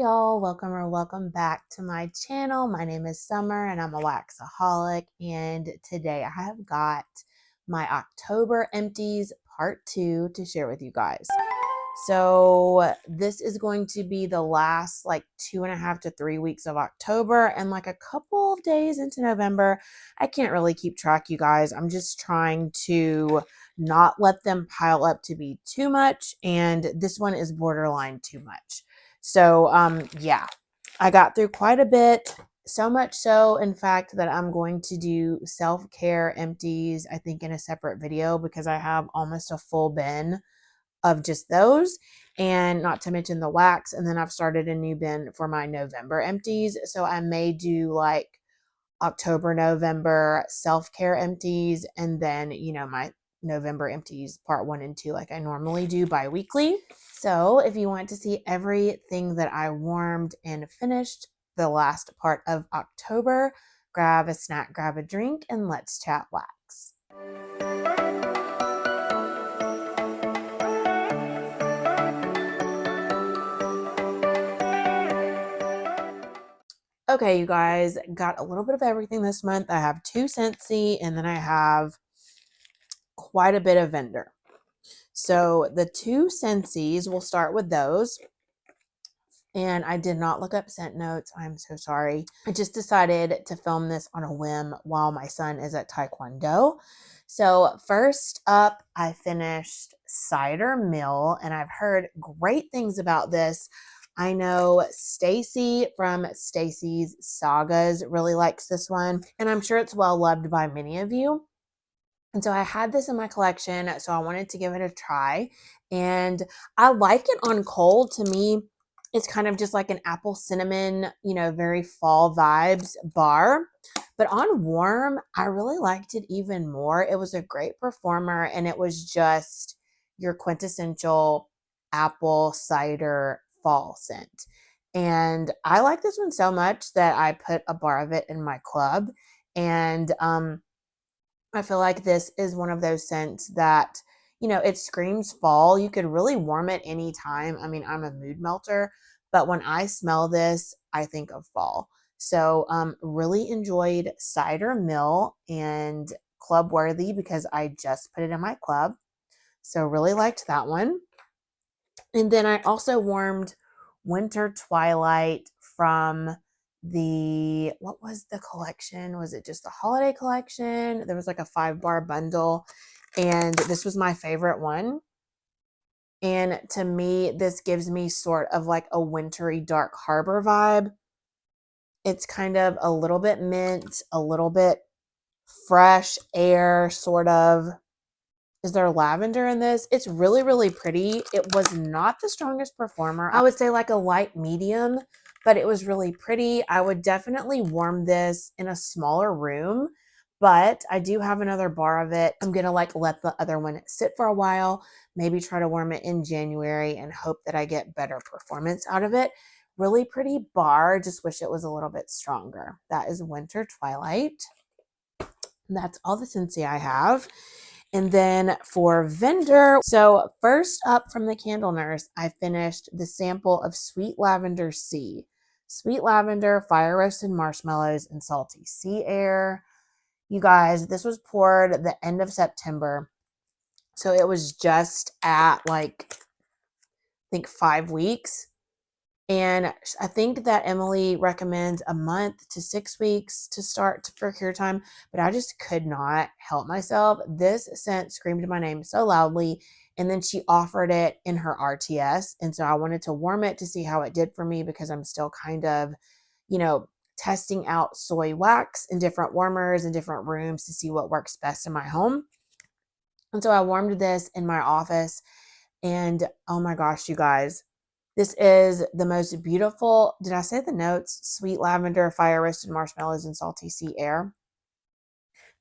y'all, welcome back to my channel. My name is Summer and I'm a waxaholic, and today I have got my October empties part 2 to share with you guys. So this is going to be the last like 2.5 to 3 weeks of October and like a couple of days into November. I can't really keep track, you guys. I'm just trying to not let them pile up to be too much, and this one is borderline too much. So yeah, I got through quite a bit, so much so in fact that I'm going to do self-care empties, I think, in a separate video, because I have almost a full bin of just those, and not to mention the wax. And then I've started a new bin for my November empties, so I may do like October, November self-care empties, and then, you know, my November empties part 1 and 2 like I normally do bi-weekly. So if you want to see everything that I warmed and finished the last part of October, grab a snack, grab a drink, and let's chat wax. Okay, you guys, got a little bit of everything this month. I have 2 Scentsy, and then I have quite a bit of Vendor. So the 2 Scentsys, we'll start with those. And I did not look up scent notes. I'm so sorry. I just decided to film this on a whim while my son is at Taekwondo. So first up, I finished Cider Mill, and I've heard great things about this. I know Stacy from Stacy's Sagas really likes this one, and I'm sure it's well loved by many of you. And so I had this in my collection, so I wanted to give it a try. And I like it on cold. To me, it's kind of just like an apple cinnamon, you know, very fall vibes bar. But on warm, I really liked it even more. It was a great performer, and it was just your quintessential apple cider fall scent. And I like this one so much that I put a bar of it in my club. And I feel like this is one of those scents that, you know, it screams fall. You could really warm it anytime. I mean, I'm a mood melter, but when I smell this, I think of fall. So really enjoyed Cider Mill, and club worthy because I just put it in my club. So really liked that one. And then I also warmed Winter Twilight from what was the collection? Was it just the holiday collection? There was like a 5-bar bundle, and this was my favorite one. And to me, this gives me sort of like a wintry Dark Harbor vibe. It's kind of a little bit mint, a little bit fresh air, sort of. Is there lavender in this? It's really, really pretty. It was not the strongest performer. I would say like a light medium, but it was really pretty. I would definitely warm this in a smaller room, but I do have another bar of it. I'm going to like let the other one sit for a while, maybe try to warm it in January and hope that I get better performance out of it. Really pretty bar. Just wish it was a little bit stronger. That is Winter Twilight. That's all the Scentsy I have. And then for Vendor, so first up from the Candle Nurse, I finished the sample of Sweet Lavender Sea. Sweet lavender, fire roasted marshmallows, and salty sea air. You guys, this was poured at the end of September. So it was just at like, I think 5 weeks. And I think that Emily recommends a month to 6 weeks to start for cure time, but I just could not help myself. This scent screamed my name so loudly, and then she offered it in her RTS, and so I wanted to warm it to see how it did for me, because I'm still kind of, you know, testing out soy wax in different warmers and different rooms to see what works best in my home. And so I warmed this in my office, and oh my gosh, you guys, this is the most beautiful, did I say the notes? Sweet lavender, fire roasted marshmallows, and salty sea air.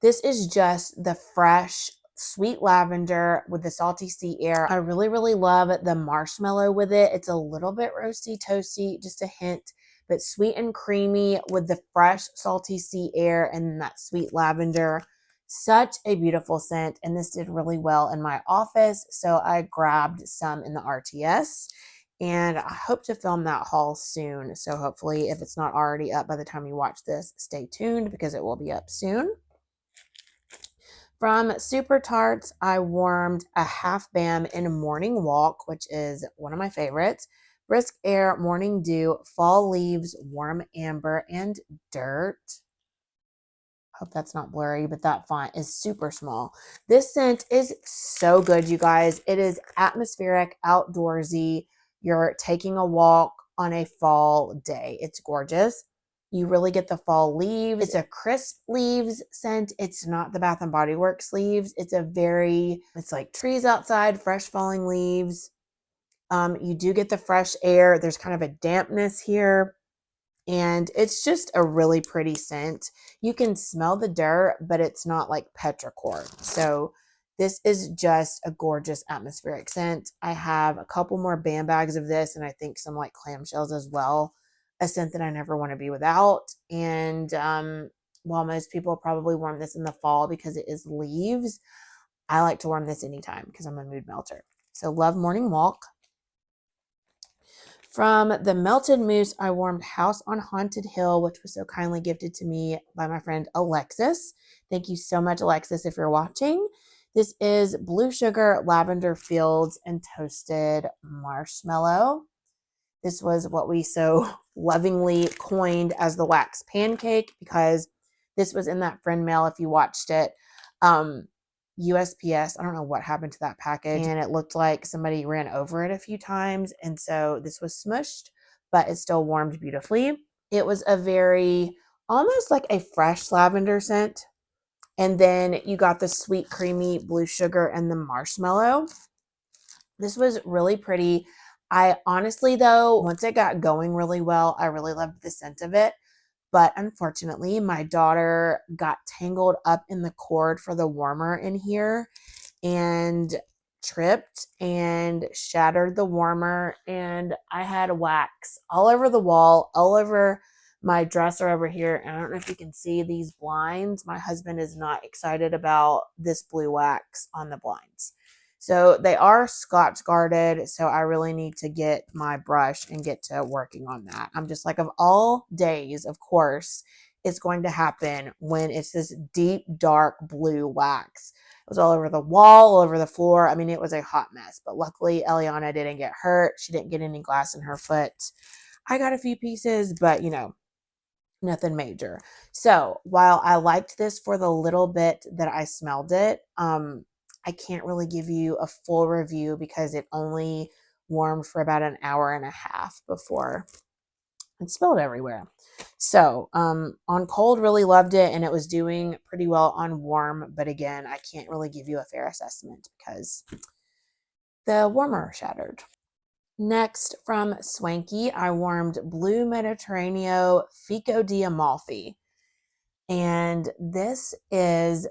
This is just the fresh, sweet lavender with the salty sea air. I really, really love the marshmallow with it. It's a little bit roasty, toasty, just a hint, but sweet and creamy with the fresh, salty sea air and that sweet lavender. Such a beautiful scent, and this did really well in my office, so I grabbed some in the RTS. And I hope to film that haul soon. So hopefully, if it's not already up by the time you watch this, stay tuned because it will be up soon. From Super Tarts, I warmed a half BAM in Morning Walk, which is one of my favorites. Brisk Air, Morning Dew, Fall Leaves, Warm Amber, and Dirt. Hope that's not blurry, but that font is super small. This scent is so good, you guys. It is atmospheric, outdoorsy. You're taking a walk on a fall day. It's gorgeous. You really get the fall leaves. It's a crisp leaves scent. It's not the Bath and Body Works leaves. It's like trees outside, fresh falling leaves. You do get the fresh air. There's kind of a dampness here. And it's just a really pretty scent. You can smell the dirt, but it's not like petrichor. So this is just a gorgeous atmospheric scent. I have a couple more BAM bags of this, and I think some like clamshells as well. A scent that I never want to be without. And while most people probably warm this in the fall because it is leaves, I like to warm this anytime because I'm a mood melter. So love Morning Walk. From the Melted Mousse, I warmed House on Haunted Hill, which was so kindly gifted to me by my friend Alexis. Thank you so much, Alexis, if you're watching. This is blue sugar, lavender fields, and toasted marshmallow. This was what we so lovingly coined as the wax pancake because this was in that friend mail if you watched it. USPS, I don't know what happened to that package, and it looked like somebody ran over it a few times, and so this was smushed, but it still warmed beautifully. It was a very, almost like a fresh lavender scent, and then you got the sweet, creamy blue sugar and the marshmallow. This was really pretty. I honestly, though, once it got going really well, I really loved the scent of it. But unfortunately, my daughter got tangled up in the cord for the warmer in here and tripped and shattered the warmer. And I had wax all over the wall, all over my dresser over here. And I don't know if you can see these blinds. My husband is not excited about this blue wax on the blinds. So they are Scotch guarded. So I really need to get my brush and get to working on that. I'm just like, of all days, of course, it's going to happen when it's this deep, dark blue wax. It was all over the wall, all over the floor. I mean, it was a hot mess. But luckily, Eliana didn't get hurt. She didn't get any glass in her foot. I got a few pieces, but nothing major. So while I liked this for the little bit that I smelled it, I can't really give you a full review because it only warmed for about an hour and a half before it spilled everywhere. So on cold, really loved it, and it was doing pretty well on warm. But again, I can't really give you a fair assessment because the warmer shattered. Next, from Swanky, I warmed Blue Mediterraneo Fico di Amalfi. And this is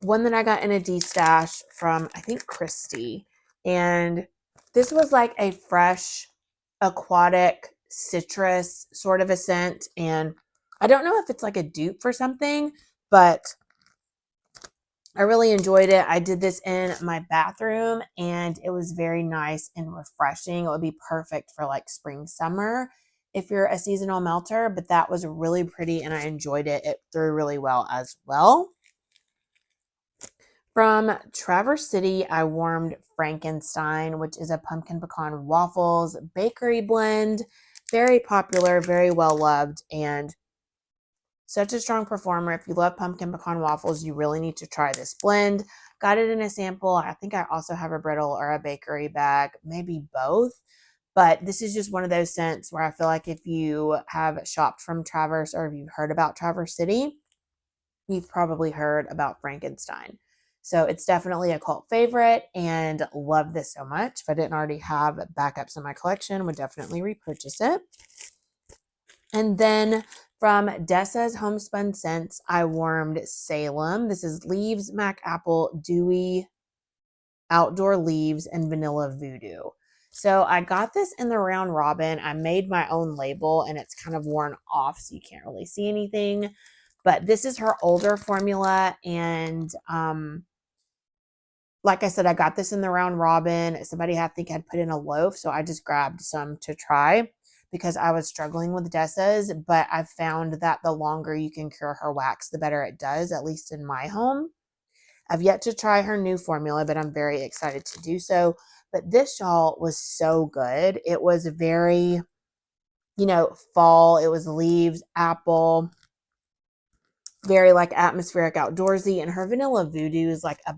one that I got in a D-stash from, I think, Christy. And this was like a fresh, aquatic citrus sort of a scent. And I don't know if it's like a dupe for something, but I really enjoyed it. I did this in my bathroom and it was very nice and refreshing. It would be perfect for like spring, summer if you're a seasonal melter, but that was really pretty and I enjoyed it. It threw really well as well. From Traverse City, I warmed Frankenstein, which is a pumpkin pecan waffles bakery blend. Very popular, very well loved, and such a strong performer. If you love pumpkin pecan waffles, you really need to try this blend. Got it in a sample. I think I also have a brittle or a bakery bag, maybe both. But this is just one of those scents where I feel like if you have shopped from Traverse or if you've heard about Traverse City, you've probably heard about Frankenstein. So it's definitely a cult favorite and love this so much. If I didn't already have backups in my collection, would definitely repurchase it. And then from Dessa's Homespun Scents, I warmed Salem. This is Leaves, Mac Apple, Dewy, Outdoor Leaves, and Vanilla Voodoo. So I got this in the round robin. I made my own label and it's kind of worn off so you can't really see anything. But this is her older formula and like I said, I got this in the round robin. Somebody I think had put in a loaf, so I just grabbed some to try because I was struggling with Dessa's, but I've found that the longer you can cure her wax, the better it does, at least in my home. I've yet to try her new formula, but I'm very excited to do so. But this shawl was so good. It was very, fall. It was leaves, apple, very like atmospheric, outdoorsy. And her vanilla voodoo is like a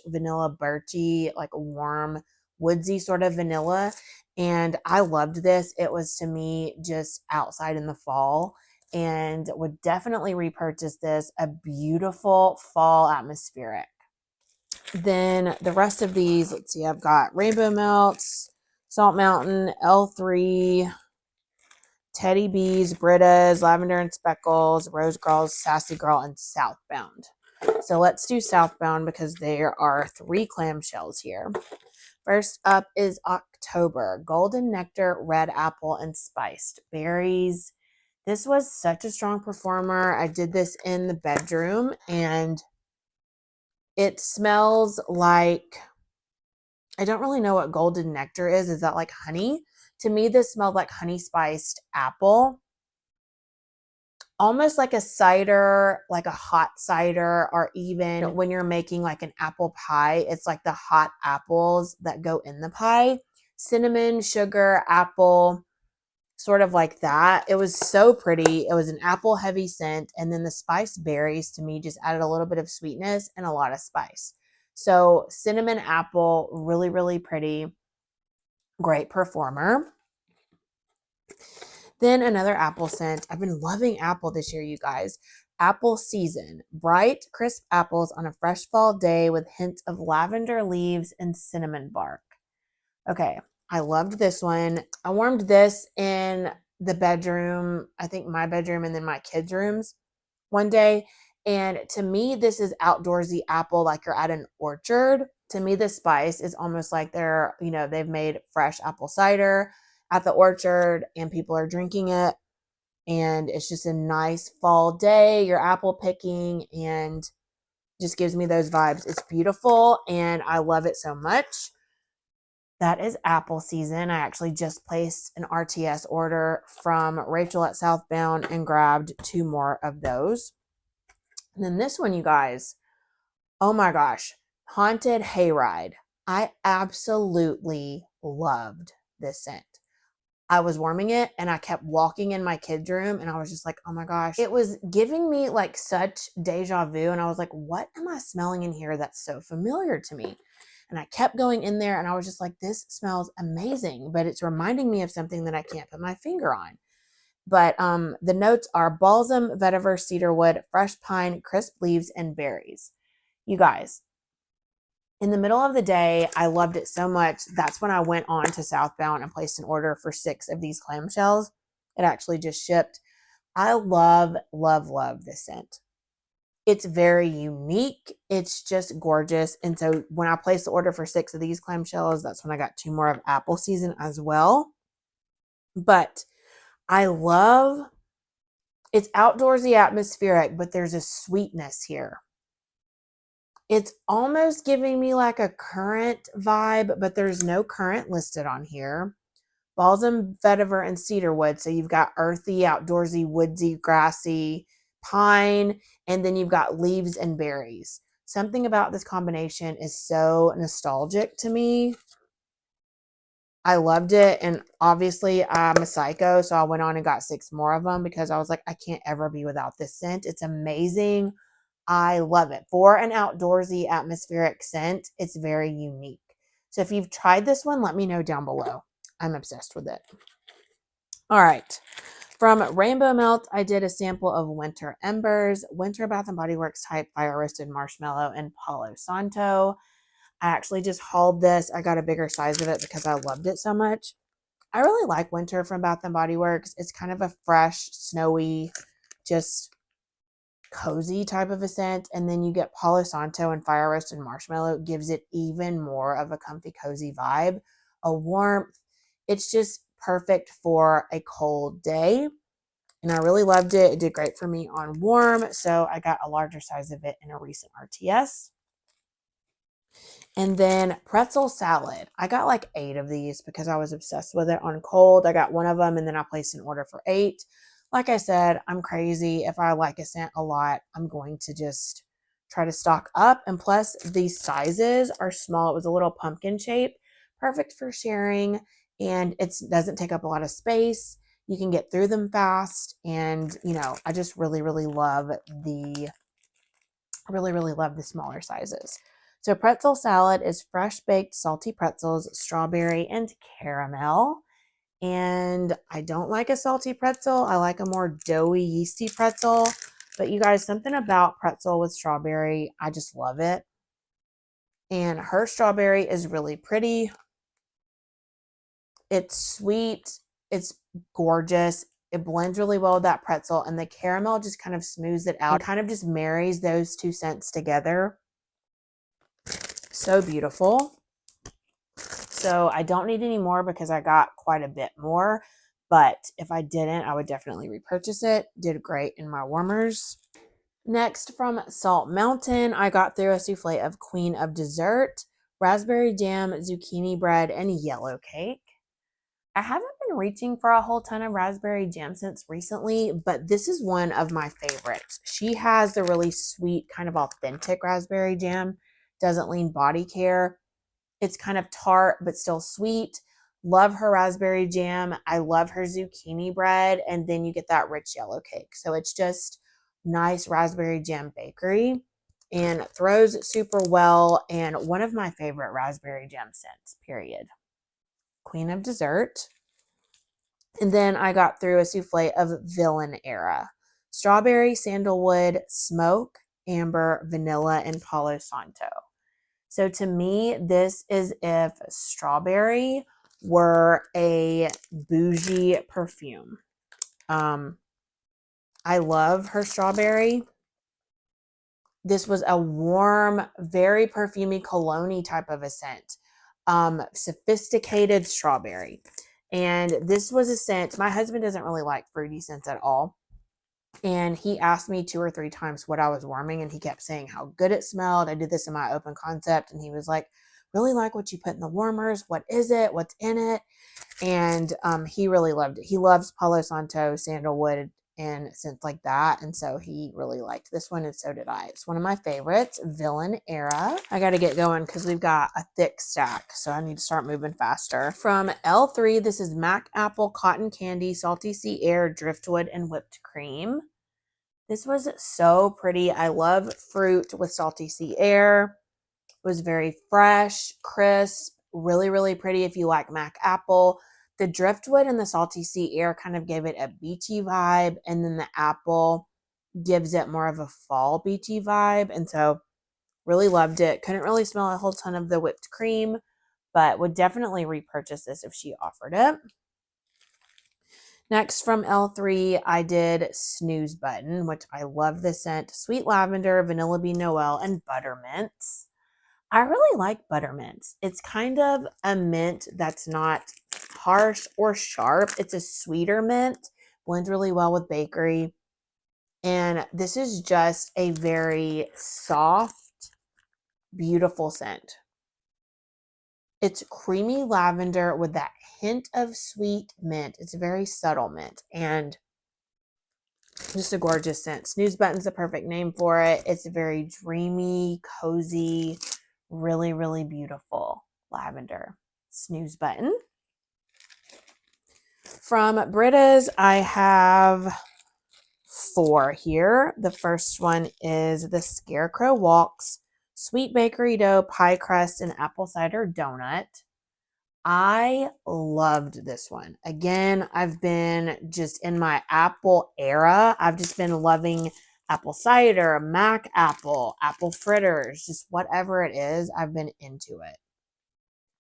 vanilla birchy, like warm, woodsy sort of vanilla. And I loved this. It was to me just outside in the fall, and would definitely repurchase this. A beautiful fall atmospheric. Then the rest of these, let's see, I've got Rainbow Melts, Salt Mountain, L3, Teddy Bees, Brittas, Lavender and Speckles, Rose Girls, Sassy Girl, and Southbound. So let's do Southbound because there are 3 clamshells here. First up is October, Golden Nectar, Red Apple, and Spiced Berries. This was such a strong performer. I did this in the bedroom, and it smells like, I don't really know what Golden Nectar is. Is that like honey? To me, this smelled like honey spiced apple. Almost like a cider, like a hot cider, or even when you're making like an apple pie, it's like the hot apples that go in the pie. Cinnamon, sugar, apple, sort of like that. It was so pretty. It was an apple heavy scent. And then the spiced berries to me just added a little bit of sweetness and a lot of spice. So cinnamon apple, really, really pretty. Great performer. Then another apple scent. I've been loving apple this year, you guys. Apple Season. Bright, crisp apples on a fresh fall day with hints of lavender leaves and cinnamon bark. Okay, I loved this one. I warmed this in the bedroom, I think my bedroom and then my kids' rooms one day. And to me, this is outdoorsy apple, like you're at an orchard. To me, the spice is almost like they've made fresh apple cider at the orchard and people are drinking it. And it's just a nice fall day. You're apple picking and just gives me those vibes. It's beautiful and I love it so much. That is Apple Season. I actually just placed an RTS order from Rachel at Southbound and grabbed 2 more of those. And then this one, you guys, oh my gosh, Haunted Hayride. I absolutely loved this scent. I was warming it and I kept walking in my kids' room and I was just like, oh my gosh, it was giving me like such deja vu. And I was like, what am I smelling in here that's so familiar to me? And I kept going in there and I was just like, this smells amazing, but it's reminding me of something that I can't put my finger on. But the notes are balsam, vetiver, cedarwood, fresh pine, crisp leaves, and berries. You guys, in the middle of the day, I loved it so much. That's when I went on to Southbound and placed an order for 6 of these clamshells. It actually just shipped. I love, love, love this scent. It's very unique. It's just gorgeous. And so when I placed the order for 6 of these clamshells, that's when I got 2 more of Apple Season as well. But I love, it's outdoorsy, atmospheric, but there's a sweetness here. It's almost giving me like a currant vibe, but there's no currant listed on here. Balsam, vetiver, and cedarwood. So you've got earthy, outdoorsy, woodsy, grassy, pine, and then you've got leaves and berries. Something about this combination is so nostalgic to me. I loved it. And obviously I'm a psycho, so I went on and got 6 more of them because I was like, I can't ever be without this scent. It's amazing. I love it. For an outdoorsy atmospheric scent, it's very unique. So if you've tried this one, let me know down below. I'm obsessed with it. All right. From Rainbow Melt, I did a sample of Winter Embers, Winter Bath & Body Works Type Fire Roasted Marshmallow, and Palo Santo. I actually just hauled this. I got a bigger size of it because I loved it so much. I really like Winter from Bath & Body Works. It's kind of a fresh, snowy, just cozy type of a scent. And then you get Palo Santo and Fire Roasted Marshmallow. Gives it even more of a comfy, cozy vibe, a warmth. It's just perfect for a cold day. And I really loved it. It did great for me on warm. So I got a larger size of it in a recent RTS. And then pretzel salad. I got like 8 of these because I was obsessed with it on cold. I got one of them and then I placed an order for 8. Like I said, I'm crazy. If I like a scent a lot, I'm going to just try to stock up. And plus, these sizes are small. It was a little pumpkin shape, perfect for sharing, and it doesn't take up a lot of space. You can get through them fast, and I just really love the smaller sizes. So pretzel salad is fresh baked salty pretzels, strawberry and caramel. And I don't like a salty pretzel. I like a more doughy, yeasty pretzel. But you guys, something about pretzel with strawberry, I just love it. And her strawberry is really pretty. It's sweet. It's gorgeous. It blends really well with that pretzel. And the caramel just kind of smooths it out. It kind of just marries those two scents together. So beautiful. So I don't need any more because I got quite a bit more. But if I didn't, I would definitely repurchase it. Did great in my warmers. Next, from Salt Mountain, I got through a souffle of Queen of Dessert, raspberry jam, zucchini bread, and yellow cake. I haven't been reaching for a whole ton of raspberry jam since recently, but this is one of my favorites. She has the really sweet, kind of authentic raspberry jam. Doesn't lean body care. It's kind of tart, but still sweet. Love her raspberry jam. I love her zucchini bread. And then you get that rich yellow cake. So it's just nice raspberry jam bakery and throws super well. And one of my favorite raspberry jam scents, period. Queen of Dessert. And then I got through a souffle of Villain Era. Strawberry, sandalwood, smoke, amber, vanilla, and Palo Santo. So to me, this is if strawberry were a bougie perfume. I love her strawberry. This was a warm, very perfumey, cologne-y type of a scent. Sophisticated strawberry. And this was a scent. My husband doesn't really like fruity scents at all. And he asked me 2 or 3 times what I was warming, and he kept saying how good it smelled. I did this in my open concept, and he was like, really like what you put in the warmers. What is it? What's in it? And he really loved it. He loves Palo Santo, sandalwood, and scents like that. And so he really liked this one, and so did I. It's one of my favorites, Villain Era. I got to get going because we've got a thick stack, so I need to start moving faster. From L3, this is Mac Apple, Cotton Candy, Salty Sea Air, Driftwood, and Whipped Cream. This was so pretty. I love fruit with Salty Sea Air. It was very fresh, crisp, really pretty if you like Mac Apple. The driftwood and the Salty Sea Air kind of gave it a beachy vibe, and then the apple gives it more of a fall beachy vibe. And so really loved it. Couldn't really smell a whole ton of the whipped cream, but would definitely repurchase this if she offered it. Next, from L3, I did Snooze Button, which I love the scent. Sweet lavender, vanilla bean noel, and buttermints. I really like buttermints. It's kind of a mint that's not harsh or sharp. It's a sweeter mint, blends really well with bakery. And this is just a very soft, beautiful scent. It's creamy lavender with that hint of sweet mint. It's a very subtle mint and just a gorgeous scent. Snooze Button's the perfect name for it. It's very dreamy, cozy, really beautiful lavender. Snooze Button. From Brittas, I have 4 here. The first one is the Scarecrow Walks Sweet Bakery Dough Pie Crust and Apple Cider Donut. I loved this one. Again, I've been just in my apple era. I've just been loving apple cider, Mac apple, apple fritters, just whatever it is, I've been into it.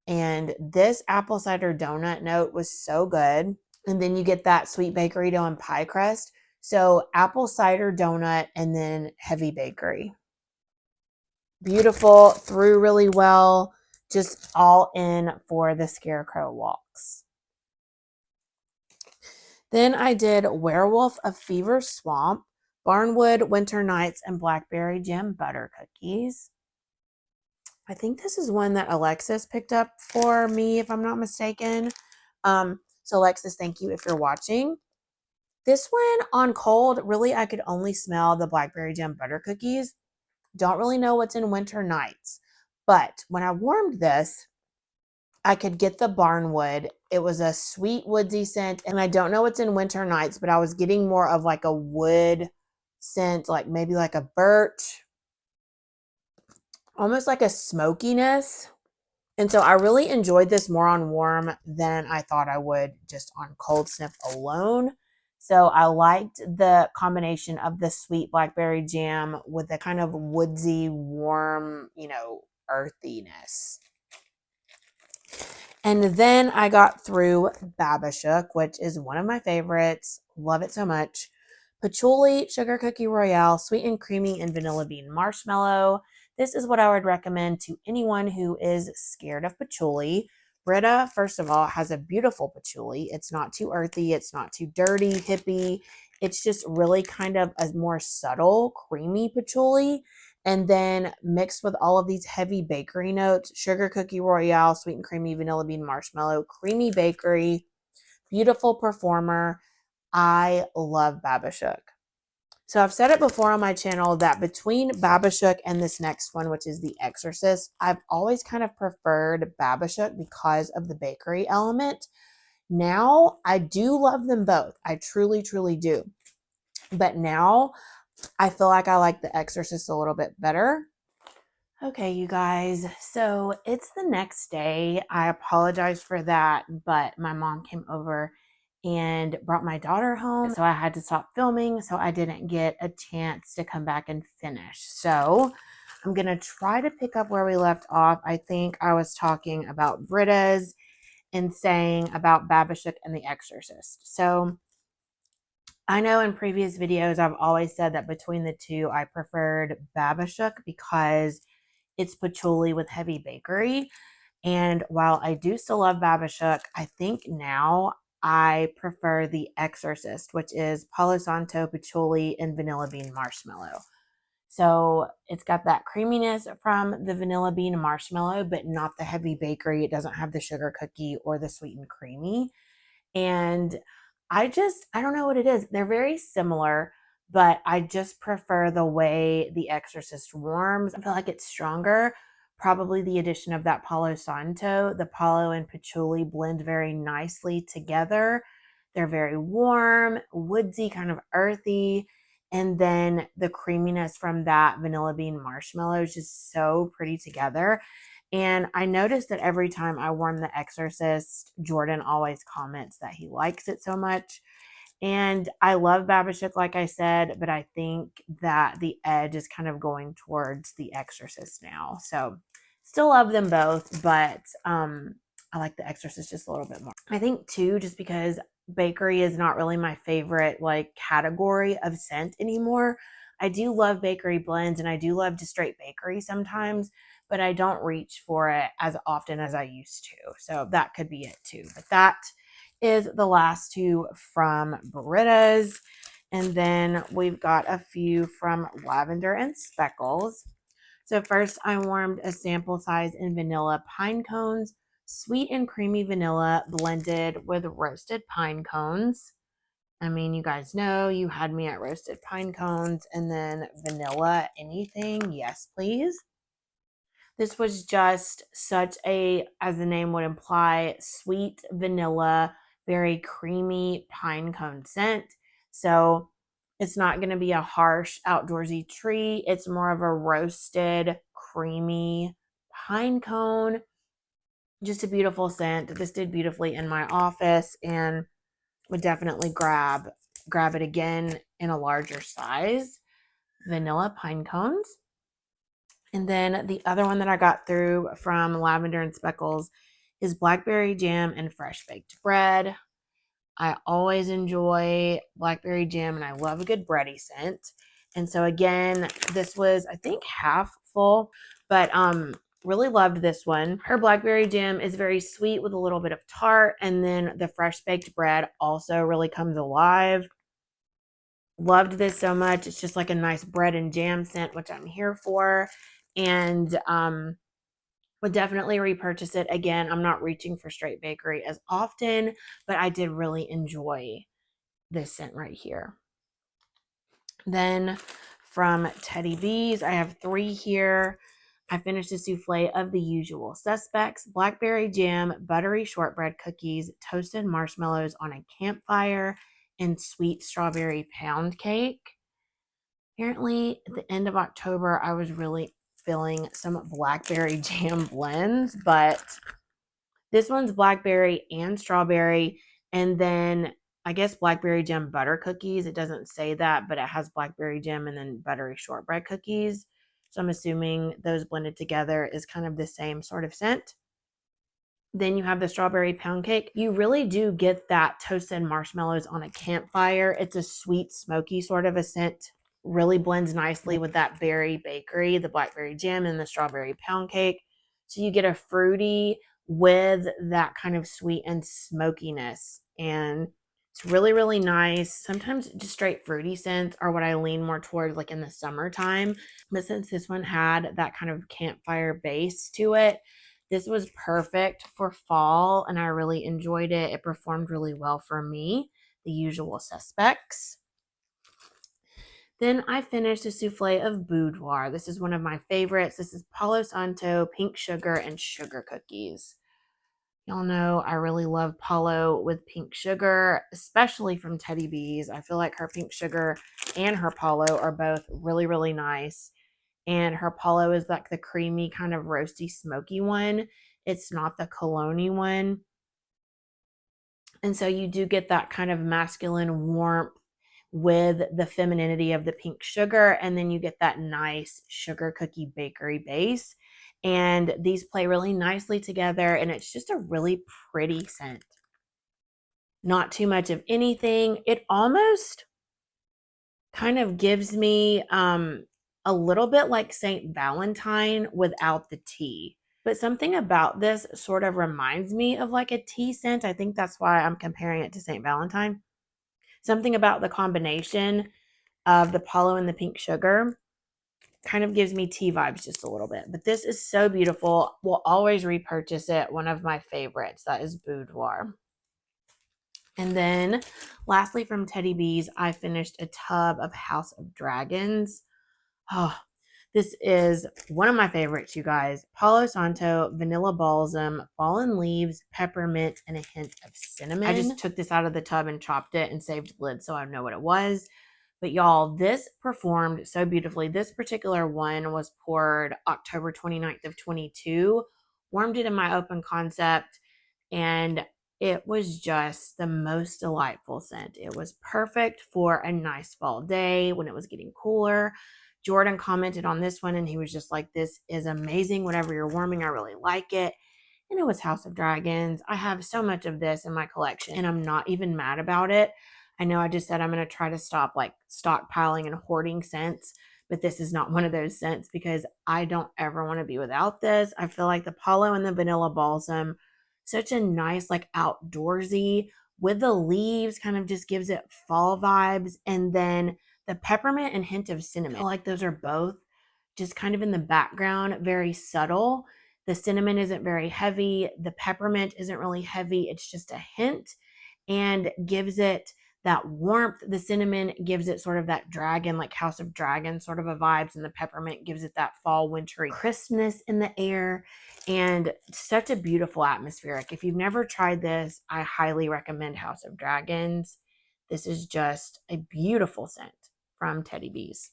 And this apple cider donut note was so good. And then you get that sweet bakery dough and pie crust. So apple cider donut and then heavy bakery. Beautiful, through really well, just all in for the Scarecrow Walks. Then I did Werewolf of Fever Swamp, Barnwood Winter Nights, and Blackberry Jam Butter Cookies. I think this is one that Alexis picked up for me, if I'm not mistaken. So Alexis, thank you if you're watching. This one on cold, really, I could only smell the blackberry jam butter cookies. Don't really know what's in Winter Nights. But when I warmed this, I could get the barnwood. It was a sweet woodsy scent. And I don't know what's in Winter Nights, but I was getting more of like a wood scent, like maybe like a birch, almost like a smokiness. And so I really enjoyed this more on warm than I thought I would just on cold sniff alone. So I liked the combination of the sweet blackberry jam with the kind of woodsy, warm, earthiness. And then I got through Babashook, which is one of my favorites. Love it so much. Patchouli, Sugar Cookie Royale, Sweet and Creamy, and Vanilla Bean Marshmallow. This is what I would recommend to anyone who is scared of patchouli. Britta, first of all, has a beautiful patchouli. It's not too earthy. It's not too dirty, hippie. It's just really kind of a more subtle, creamy patchouli. And then mixed with all of these heavy bakery notes, Sugar Cookie Royale, Sweet and Creamy, Vanilla Bean Marshmallow, Creamy Bakery, beautiful performer. I love Babashook. So I've said it before on my channel that between Babashook and this next one, which is The Exorcist, I've always kind of preferred Babashook because of the bakery element. Now, I do love them both. I truly, truly do. But now, I feel like I like The Exorcist a little bit better. Okay, you guys, so it's the next day. I apologize for that, but my mom came over and brought my daughter home, so I had to stop filming, so I didn't get a chance to come back and finish. So I'm going to try to pick up where we left off. I think I was talking about Brittas and saying about Babashook and The Exorcist. So I know in previous videos, I've always said that between the two, I preferred Babashook because it's patchouli with heavy bakery. And while I do still love Babashook, I think now I prefer The Exorcist, which is Palo Santo, patchouli, and vanilla bean marshmallow. So it's got that creaminess from the vanilla bean marshmallow, but not the heavy bakery. It doesn't have the sugar cookie or the sweet and creamy. And I don't know what it is. They're very similar, but I just prefer the way The Exorcist warms. I feel like it's stronger. Probably the addition of that Palo Santo. The Palo and patchouli blend very nicely together. They're very warm, woodsy, kind of earthy. And then the creaminess from that vanilla bean marshmallow is just so pretty together. And I noticed that every time I warm The Exorcist, Jordan always comments that he likes it so much. And I love Babashook, like I said, but I think that the edge is kind of going towards The Exorcist now. So still love them both, but I like The Exorcist just a little bit more. I think too, just because bakery is not really my favorite like category of scent anymore. I do love bakery blends and I do love just straight bakery sometimes, but I don't reach for it as often as I used to. So that could be it too. But that is the last two from Brittas. And then we've got a few from Lavender and Speckles. So first I warmed a sample size in vanilla pine cones, sweet and creamy vanilla blended with roasted pine cones. I mean, you guys know you had me at roasted pine cones, and then vanilla anything. Yes, please. This was just such a, as the name would imply, sweet vanilla, very creamy pine cone scent. So it's not going to be a harsh outdoorsy tree. It's more of a roasted, creamy pine cone. Just a beautiful scent. This did beautifully in my office and would definitely grab it again in a larger size. Vanilla pine cones. And then the other one that I got through from Lavender and Speckles is blackberry jam and fresh baked bread. I always enjoy blackberry jam and I love a good bready scent. And so again, this was I think half full, but really loved this one. Her blackberry jam is very sweet with a little bit of tart, and then the fresh baked bread also really comes alive. Loved this so much. It's just like a nice bread and jam scent, which I'm here for. And Would definitely repurchase it again. I'm not reaching for straight bakery as often, but I did really enjoy this scent right here. Then from Teddy B's, I have 3 here. I finished a souffle of the usual suspects: blackberry jam, buttery shortbread cookies, toasted marshmallows on a campfire, and sweet strawberry pound cake. Apparently, at the end of October, I was really feeling some blackberry jam blends, but this one's blackberry and strawberry, and then I guess blackberry jam butter cookies. It doesn't say that, but it has blackberry jam and then buttery shortbread cookies. So I'm assuming those blended together is kind of the same sort of scent. Then you have the strawberry pound cake. You really do get that toasted marshmallows on a campfire. It's a sweet, smoky sort of a scent. Really blends nicely with that berry bakery, the blackberry jam and the strawberry pound cake. So you get a fruity with that kind of sweet and smokiness. And it's really, really nice. Sometimes just straight fruity scents are what I lean more towards, like in the summertime. But since this one had that kind of campfire base to it, this was perfect for fall, and I really enjoyed it. It performed really well for me, the usual suspects. Then I finished a souffle of boudoir. This is one of my favorites. This is Palo Santo, pink sugar, and sugar cookies. Y'all know I really love Palo with pink sugar, especially from Teddy B's. I feel like her pink sugar and her Palo are both really, really nice. And her Palo is like the creamy kind of roasty smoky one. It's not the cologne one. And so you do get that kind of masculine warmth with the femininity of the pink sugar, and then you get that nice sugar cookie bakery base. And these play really nicely together, and it's just a really pretty scent. Not too much of anything. It almost kind of gives me a little bit like St. Valentine without the tea. But something about this sort of reminds me of like a tea scent. I think that's why I'm comparing it to St. Valentine. Something about the combination of the Palo and the pink sugar kind of gives me tea vibes just a little bit. But this is so beautiful. We'll always repurchase it. One of my favorites. That is Boudoir. And then lastly from Teddy B's, I finished a tub of House of Dragons. Oh, this is one of my favorites, you guys. Palo Santo, vanilla balsam, fallen leaves, peppermint, and a hint of cinnamon. I just took this out of the tub and chopped it and saved the lid so I know what it was. But y'all, this performed so beautifully. This particular one was poured October 29th of 22. Warmed it in my open concept, and it was just the most delightful scent. It was perfect for a nice fall day when it was getting cooler. Jordan commented on this one and he was just like, this is amazing. Whatever you're warming, I really like it. And it was House of Dragons. I have so much of this in my collection and I'm not even mad about it. I know I just said I'm going to try to stop like stockpiling and hoarding scents, but this is not one of those scents because I don't ever want to be without this. I feel like the Palo and the vanilla balsam, such a nice like outdoorsy with the leaves, kind of just gives it fall vibes. And then the peppermint and hint of cinnamon, I feel like those are both just kind of in the background, very subtle. The cinnamon isn't very heavy. The peppermint isn't really heavy. It's just a hint and gives it that warmth. The cinnamon gives it sort of that dragon, like House of Dragons sort of a vibes, and the peppermint gives it that fall wintry crispness in the air, and such a beautiful atmospheric. If you've never tried this, I highly recommend House of Dragons. This is just a beautiful scent from Teddy B's.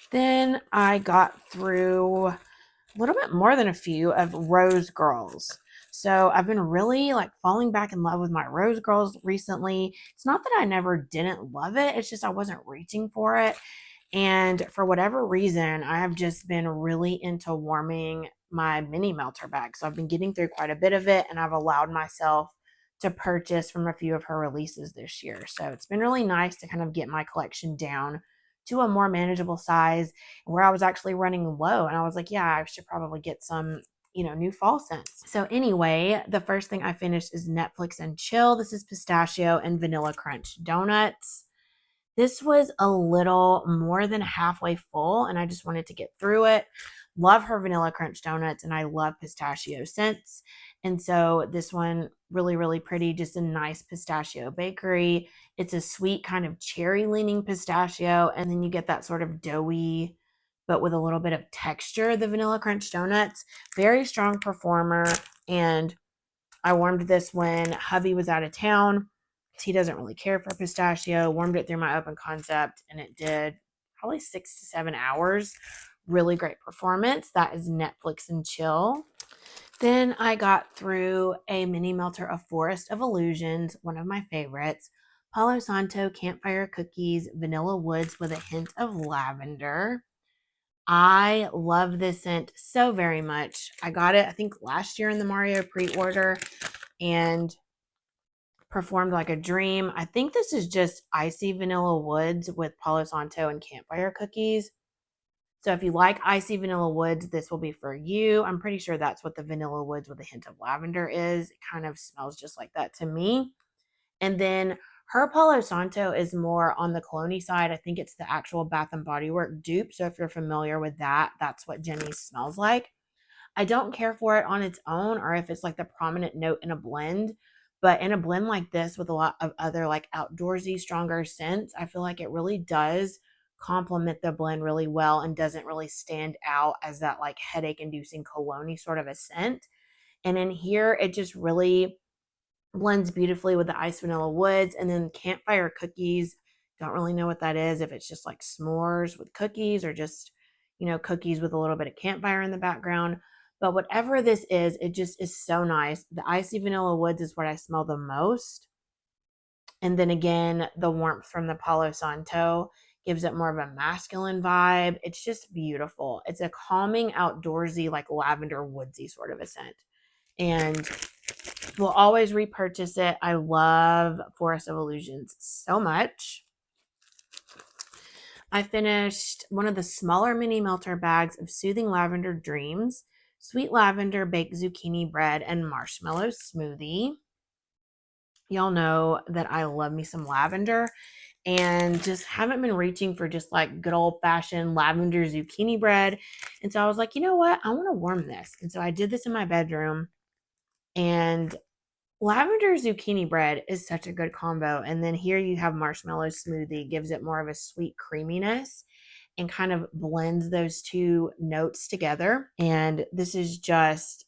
Then I got through a little bit more than a few of Rose Girls. So I've been really like falling back in love with my Rose Girls recently. It's not that I never didn't love it. It's just I wasn't reaching for it. And for whatever reason, I have just been really into warming my mini melter bag. So I've been getting through quite a bit of it and I've allowed myself to purchase from a few of her releases this year. So it's been really nice to kind of get my collection down to a more manageable size where I was actually running low. And I was like, yeah, I should probably get some, new fall scents. So anyway, the first thing I finished is Netflix and Chill. This is pistachio and vanilla crunch donuts. This was a little more than halfway full and I just wanted to get through it. Love her vanilla crunch donuts, and I love pistachio scents. And so this one, really, really pretty, just a nice pistachio bakery. It's a sweet kind of cherry leaning pistachio, and then you get that sort of doughy, but with a little bit of texture, the vanilla crunch donuts. Very strong performer, and I warmed this when hubby was out of town. He doesn't really care for pistachio. Warmed it through my open concept, and it did probably 6 to 7 hours. Really great performance. That is Netflix and chill. Then I got through a mini melter of Forest of Illusions, one of my favorites. Palo Santo campfire cookies, vanilla woods with a hint of lavender. I love this scent so very much. I got it, I think, last year in the Mario pre-order and performed like a dream. I think this is just icy vanilla woods with Palo Santo and campfire cookies. So if you like icy vanilla woods, this will be for you. I'm pretty sure that's what the vanilla woods with a hint of lavender is. It kind of smells just like that to me. And then her Palo Santo is more on the cologne side. I think it's the actual Bath and Body Works dupe. So if you're familiar with that, that's what Jenny's smells like. I don't care for it on its own or if it's like the prominent note in a blend. But in a blend like this with a lot of other like outdoorsy, stronger scents, I feel like it really does complement the blend really well and doesn't really stand out as that like headache inducing cologne sort of a scent. And in here, it just really blends beautifully with the iced vanilla woods. And then campfire cookies, don't really know what that is, if it's just like s'mores with cookies or just, cookies with a little bit of campfire in the background. But whatever this is, it just is so nice. The icy vanilla woods is what I smell the most. And then again, the warmth from the Palo Santo gives it more of a masculine vibe. It's just beautiful. It's a calming, outdoorsy, like lavender woodsy sort of a scent. And we'll always repurchase it. I love Forest of Illusions so much. I finished one of the smaller mini melter bags of Soothing Lavender Dreams, sweet lavender baked zucchini bread, and marshmallow smoothie. Y'all know that I love me some lavender and just haven't been reaching for just like good old fashioned lavender zucchini bread. And so I was like, you know what? I want to warm this. And so I did this in my bedroom, and lavender zucchini bread is such a good combo. And then here you have marshmallow smoothie, gives it more of a sweet creaminess and kind of blends those two notes together. And this is just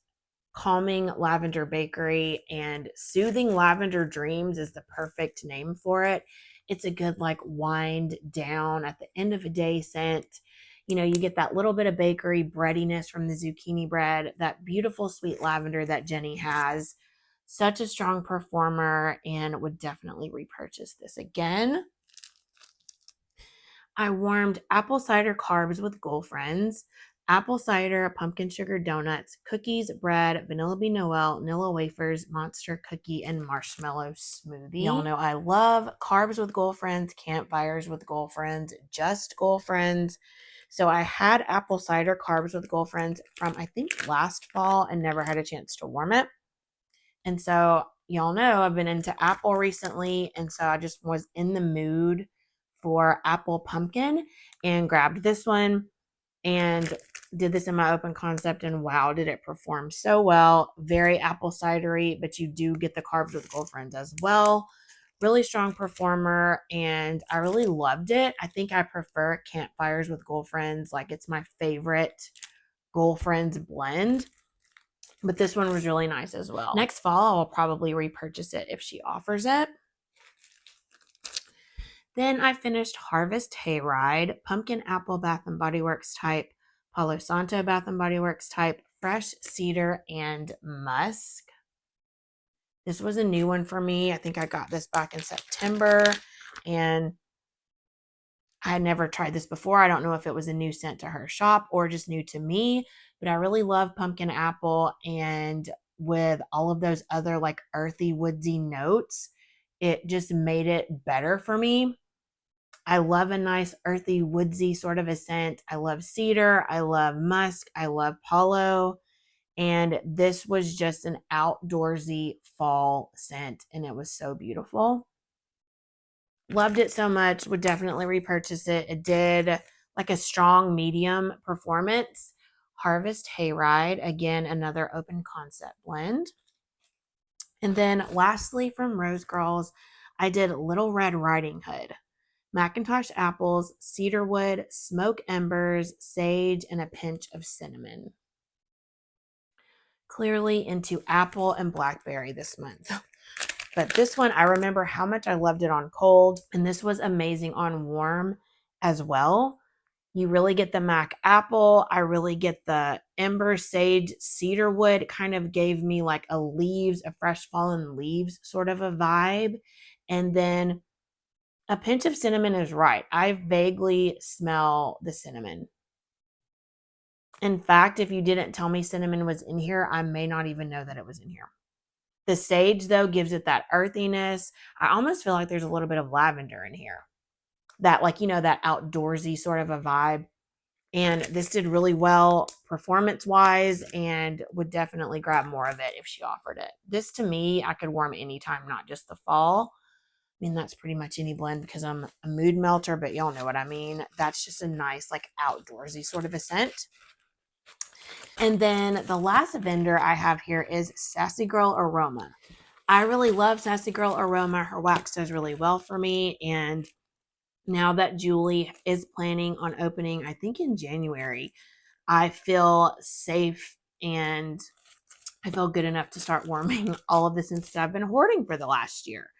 calming lavender bakery, and Soothing Lavender Dreams is the perfect name for it. It's a good like wind down at the end of a day scent. You get that little bit of bakery breadiness from the zucchini bread, that beautiful sweet lavender that Jenny has. Such a strong performer, and would definitely repurchase this again. I warmed apple cider carbs with girlfriends, apple cider, pumpkin sugar donuts, cookies, bread, vanilla bean Noel, Nilla wafers, monster cookie, and marshmallow smoothie. Y'all know I love carbs with girlfriends, campfires with girlfriends, just girlfriends. So I had apple cider carbs with girlfriends from I think last fall and never had a chance to warm it. And so y'all know I've been into apple recently, and so I just was in the mood for apple pumpkin and grabbed this one and did this in my open concept, and wow, did it perform so well. Very apple cidery, but you do get the carbs with girlfriends as well. Really strong performer, and I really loved it. I think I prefer campfires with girlfriends. Like, it's my favorite girlfriends blend. But this one was really nice as well. Next fall, I'll probably repurchase it if she offers it. Then I finished Harvest Hayride, Pumpkin Apple Bath & Body Works type, Palo Santo Bath & Body Works type, Fresh Cedar, and Musk. This was a new one for me. I think I got this back in September, and I had never tried this before. I don't know if it was a new scent to her shop or just new to me, but I really love pumpkin apple, and with all of those other like earthy, woodsy notes, it just made it better for me. I love a nice earthy, woodsy sort of a scent. I love cedar. I love musk. I love palo. And this was just an outdoorsy fall scent, and it was so beautiful. Loved it so much. Would definitely repurchase it. It did like a strong medium performance Harvest Hayride, again, another open concept blend. And then lastly from Rose Girls, I did Little Red Riding Hood. Macintosh apples, cedarwood, smoke embers, sage, and a pinch of cinnamon. Clearly into apple and blackberry this month. But this one, I remember how much I loved it on cold, and this was amazing on warm as well. You really get the Mac apple. I really get the ember, sage, cedarwood. It kind of gave me like a fresh fallen leaves sort of a vibe. And then a pinch of cinnamon is right. I vaguely smell the cinnamon. In fact, if you didn't tell me cinnamon was in here, I may not even know that it was in here. The sage, though, gives it that earthiness. I almost feel like there's a little bit of lavender in here. That, like, you know, that outdoorsy sort of a vibe. And this did really well performance-wise and would definitely grab more of it if she offered it. This, to me, I could warm anytime, not just the fall. I mean, that's pretty much any blend because I'm a mood melter, but y'all know what I mean. That's just a nice, like, outdoorsy sort of a scent. And then the last vendor I have here is Sassy Girl Aroma. I really love Sassy Girl Aroma. Her wax does really well for me. And now that Julie is planning on opening, I think in January, I feel safe and I feel good enough to start warming all of the scents that I've been hoarding for the last year.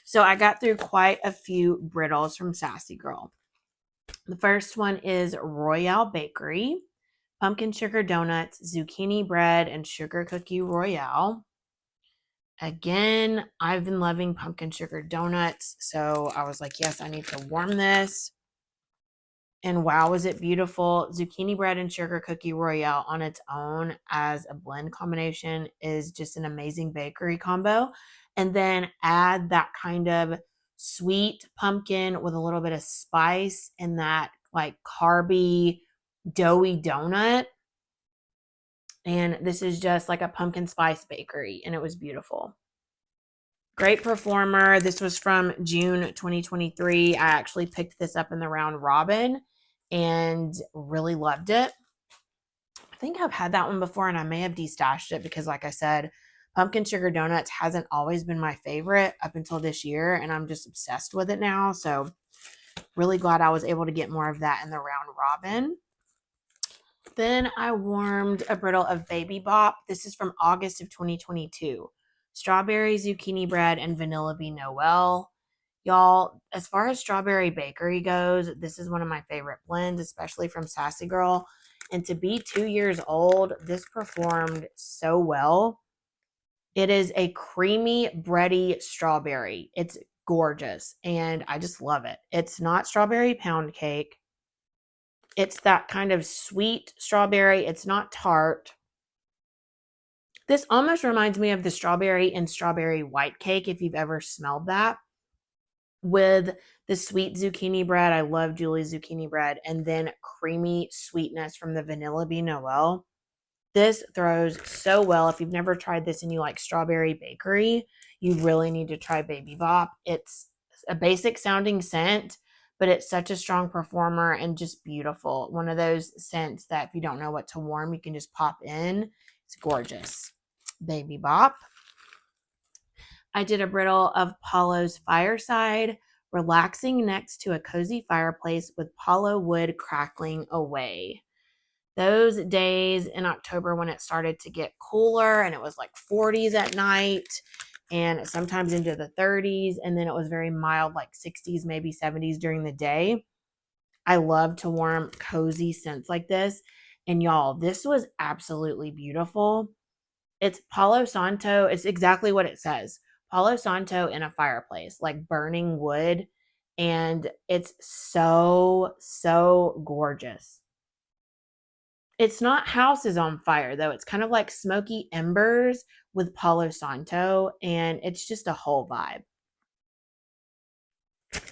So I got through quite a few brittles from Sassy Girl. The first one is Royale Bakery. Pumpkin sugar donuts, zucchini bread, and sugar cookie royale. Again, I've been loving pumpkin sugar donuts, so I was like, yes, I need to warm this. And wow, was it beautiful. Zucchini bread and sugar cookie royale on its own as a blend combination is just an amazing bakery combo. And then add that kind of sweet pumpkin with a little bit of spice and that like carby, doughy donut. And this is just like a pumpkin spice bakery, and it was beautiful. Great performer. This was from June 2023. I actually picked this up in the round robin and really loved it. I think I've had that one before, and I may have destashed it because, like I said, pumpkin sugar donuts hasn't always been my favorite up until this year, and I'm just obsessed with it now. So really glad I was able to get more of that in the round robin. Then I warmed a brittle of Baby Bop. This is from August of 2022. Strawberry, zucchini bread, and vanilla bean Noel. Y'all, as far as strawberry bakery goes, this is one of my favorite blends, especially from Sassy Girl. And to be 2 years old, this performed so well. It is a creamy, bready strawberry. It's gorgeous, and I just love it. It's not strawberry pound cake. It's that kind of sweet strawberry. It's not tart. This almost reminds me of the strawberry and strawberry white cake, if you've ever smelled that. With the sweet zucchini bread. I love Julie's zucchini bread. And then creamy sweetness from the vanilla bean Noel. This throws so well. If you've never tried this and you like strawberry bakery, you really need to try Baby Bop. It's a basic sounding scent, but it's such a strong performer and just beautiful. One of those scents that if you don't know what to warm, you can just pop in. It's gorgeous. Baby Bop. I did a brittle of Paulo's Fireside, relaxing next to a cozy fireplace with Paulo wood crackling away. Those days in October when it started to get cooler and it was like 40s at night and sometimes into the 30s, and then it was very mild, like 60s, maybe 70s during the day. I love to warm cozy scents like this. And y'all, this was absolutely beautiful. It's Palo Santo. It's exactly what it says. Palo Santo in a fireplace, like burning wood. And it's so, so gorgeous. It's not houses on fire, though. It's kind of like smoky embers with Palo Santo, and it's just a whole vibe.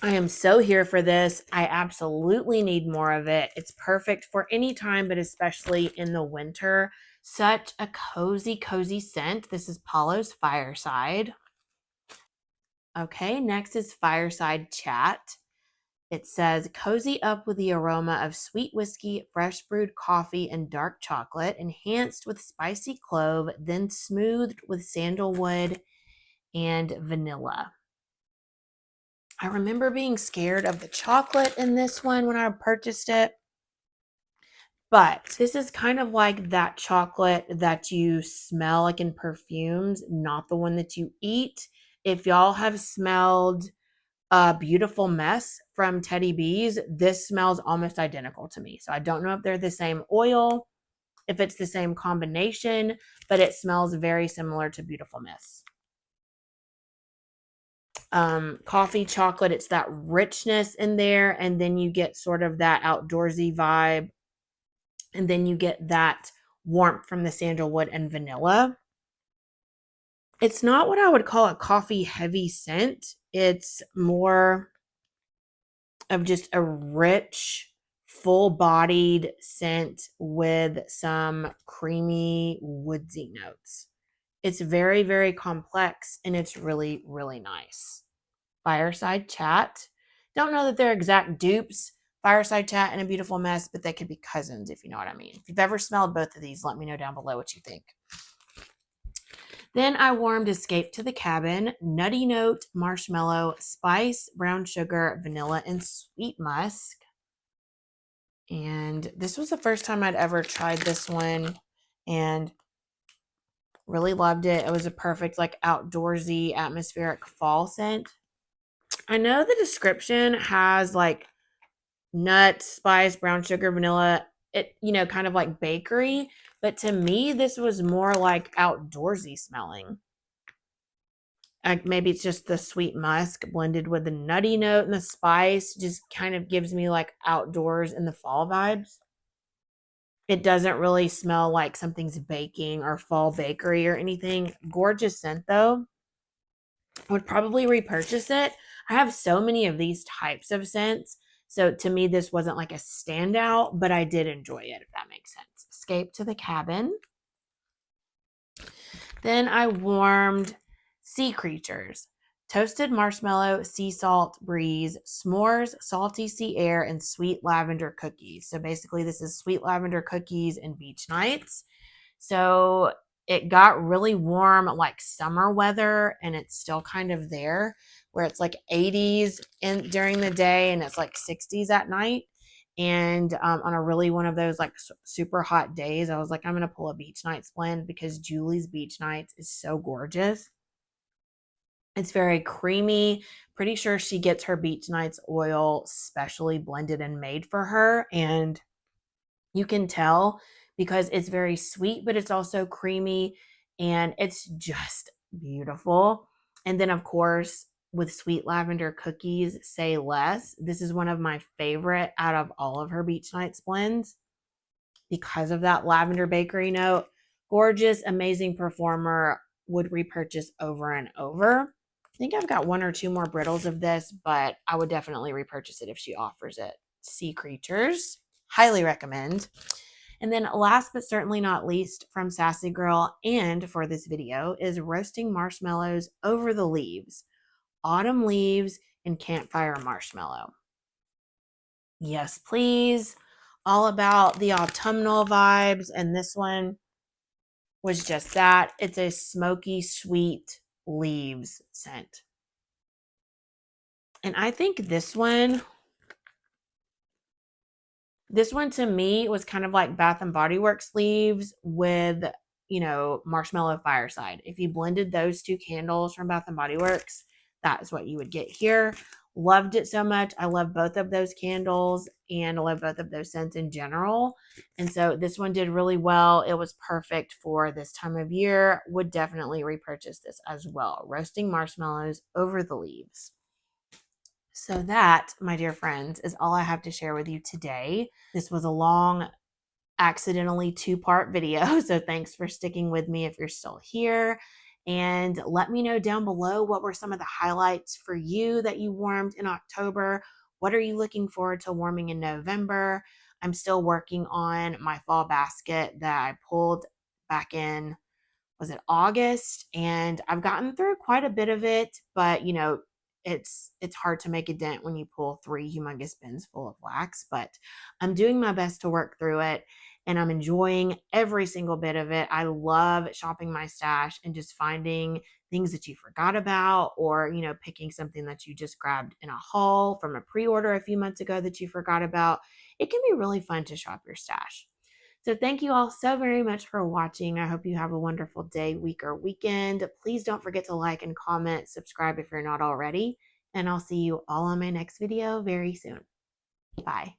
I am so here for this. I absolutely need more of it. It's perfect for any time, but especially in the winter. Such a cozy, cozy scent. This is Paulo's Fireside. Okay, next is Fireside Chat. It says, cozy up with the aroma of sweet whiskey, fresh brewed coffee, and dark chocolate, enhanced with spicy clove, then smoothed with sandalwood and vanilla. I remember being scared of the chocolate in this one when I purchased it. But this is kind of like that chocolate that you smell like in perfumes, not the one that you eat. If y'all have smelled a Beautiful Mess from Teddy B's, this smells almost identical to me. So I don't know if they're the same oil, if it's the same combination, but it smells very similar to Beautiful Mess. Coffee, chocolate, it's that richness in there, and then you get sort of that outdoorsy vibe, and then you get that warmth from the sandalwood and vanilla. It's not what I would call a coffee heavy scent. It's more of just a rich, full-bodied scent with some creamy, woodsy notes. It's very, very complex, and it's really, really nice. Fireside Chat. Don't know that they're exact dupes, Fireside Chat and A Beautiful Mess, but they could be cousins, if you know what I mean. If you've ever smelled both of these, let me know down below what you think. Then I warmed Escape to the Cabin, Nutty Note, Marshmallow, Spice, Brown Sugar, Vanilla, and Sweet Musk. And this was the first time I'd ever tried this one and really loved it. It was a perfect, like, outdoorsy, atmospheric fall scent. I know the description has like nuts, spice, brown sugar, vanilla, it, kind of like bakery, but to me, this was more like outdoorsy smelling. Like maybe it's just the sweet musk blended with the nutty note, and the spice just kind of gives me like outdoors in the fall vibes. It doesn't really smell like something's baking or fall bakery or anything. Gorgeous scent though. I would probably repurchase it. I have so many of these types of scents. So to me, this wasn't like a standout, but I did enjoy it, if that makes sense. Escape to the Cabin. Then I warmed Sea Creatures. Toasted marshmallow, sea salt breeze, s'mores, salty sea air, and sweet lavender cookies. So basically, this is sweet lavender cookies and beach nights. So it got really warm, like summer weather, and it's still kind of there, where it's like 80s during the day and it's like 60s at night. And on a really one of those like super hot days, I was like, I'm gonna pull a beach nights blend because Julie's beach nights is so gorgeous. It's very creamy. Pretty sure she gets her beach nights oil specially blended and made for her, and you can tell because it's very sweet, but it's also creamy, and it's just beautiful. And then, of course, with sweet lavender cookies, say less. This is one of my favorite out of all of her beach nights blends because of that lavender bakery note. Gorgeous, amazing performer. Would repurchase over and over. I think I've got one or two more brittles of this, but I would definitely repurchase it if she offers it. Sea Creatures. Highly recommend. And then last but certainly not least from Sassy Girl and for this video is Roasting Marshmallows Over the Leaves. Autumn Leaves and Campfire Marshmallow. Yes, please. All about the autumnal vibes, and this one was just that. It's a smoky, sweet leaves scent. And I think this one to me was kind of like Bath and Body Works leaves with, Marshmallow Fireside. If you blended those two candles from Bath and Body Works, that is what you would get here. Loved it so much. I love both of those candles, and I love both of those scents in general. And so this one did really well. It was perfect for this time of year. Would definitely repurchase this as well. Roasting Marshmallows Over the Leaves. So that, my dear friends, is all I have to share with you today. This was a long, accidentally two-part video, so thanks for sticking with me if you're still here. And let me know down below, what were some of the highlights for you that you warmed in October? What are you looking forward to warming in November? I'm still working on my fall basket that I pulled back in, was it August? And I've gotten through quite a bit of it, but it's hard to make a dent when you pull 3 humongous bins full of wax, but I'm doing my best to work through it, and I'm enjoying every single bit of it. I love shopping my stash and just finding things that you forgot about, or, you know, picking something that you just grabbed in a haul from a pre-order a few months ago that you forgot about. It can be really fun to shop your stash. So thank you all so very much for watching. I hope you have a wonderful day, week, or weekend. Please don't forget to like and comment, subscribe if you're not already, and I'll see you all on my next video very soon. Bye.